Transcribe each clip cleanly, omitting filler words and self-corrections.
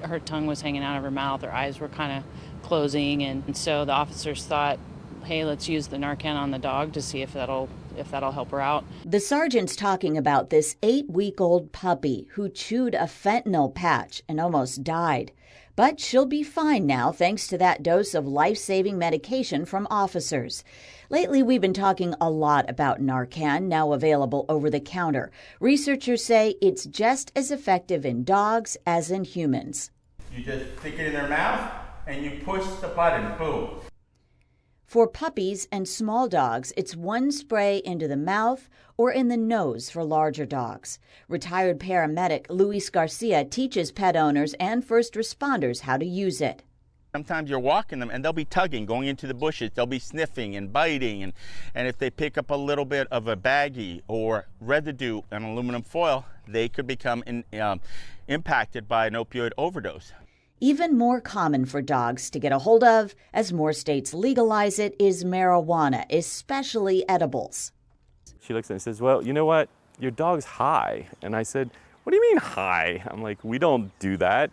her tongue was hanging out of her mouth, her eyes were kind of closing, and so the officers thought, hey, let's use the Narcan on the dog to see if that'll help her out. The sergeant's talking about this 8-week-old puppy who chewed a fentanyl patch and almost died. But she'll be fine now thanks to that dose of life-saving medication from officers. Lately, we've been talking a lot about Narcan, now available over the counter. Researchers say it's just as effective in dogs as in humans. You just stick it in their mouth and you push the button, boom. For puppies and small dogs, it's one spray into the mouth or in the nose for larger dogs. Retired paramedic Luis Garcia teaches pet owners and first responders how to use it. Sometimes you're walking them and they'll be tugging, going into the bushes. They'll be sniffing and biting. And if they pick up a little bit of a baggie or residue on aluminum foil, they could become impacted by an opioid overdose. Even more common for dogs to get a hold of, as more states legalize it, is marijuana, especially edibles. She looks at me and says, well, you know what? Your dog's high. And I said, what do you mean high? I'm like, we don't do that.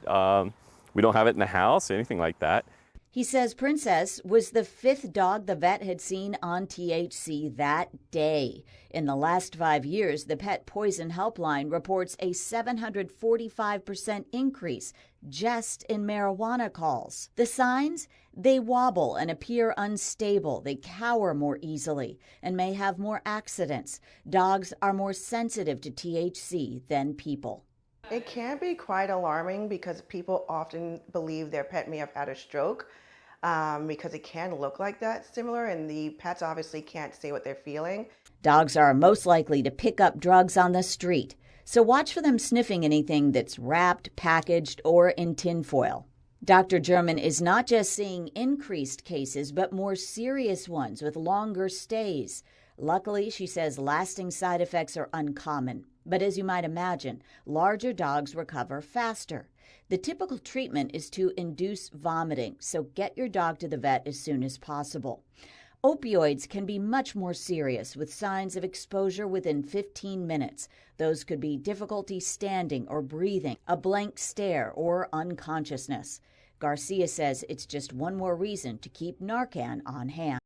We don't have it in the house, anything like that. He says Princess was the 5th dog the vet had seen on THC that day. In the last 5 years, the Pet Poison Helpline reports a 745% increase just in marijuana calls. The signs? They wobble and appear unstable. They cower more easily and may have more accidents. Dogs are more sensitive to THC than people. It can be quite alarming because people often believe their pet may have had a stroke because it can look like that similar, and the pets obviously can't say what they're feeling. Dogs are most likely to pick up drugs on the street, so watch for them sniffing anything that's wrapped, packaged, or in tinfoil. Dr. German is not just seeing increased cases, but more serious ones with longer stays. Luckily, she says lasting side effects are uncommon. But as you might imagine, larger dogs recover faster. The typical treatment is to induce vomiting, so get your dog to the vet as soon as possible. Opioids can be much more serious with signs of exposure within 15 minutes. Those could be difficulty standing or breathing, a blank stare, or unconsciousness. Garcia says it's just one more reason to keep Narcan on hand.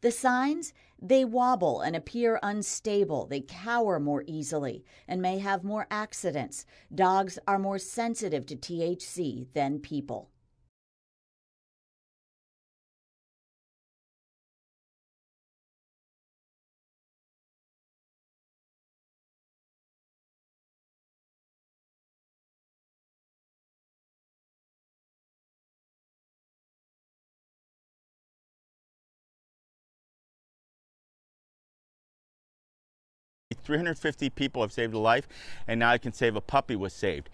The signs? They wobble and appear unstable. They cower more easily and may have more accidents. Dogs are more sensitive to THC than people. $350 people have saved a life, and now I can save a puppy was saved.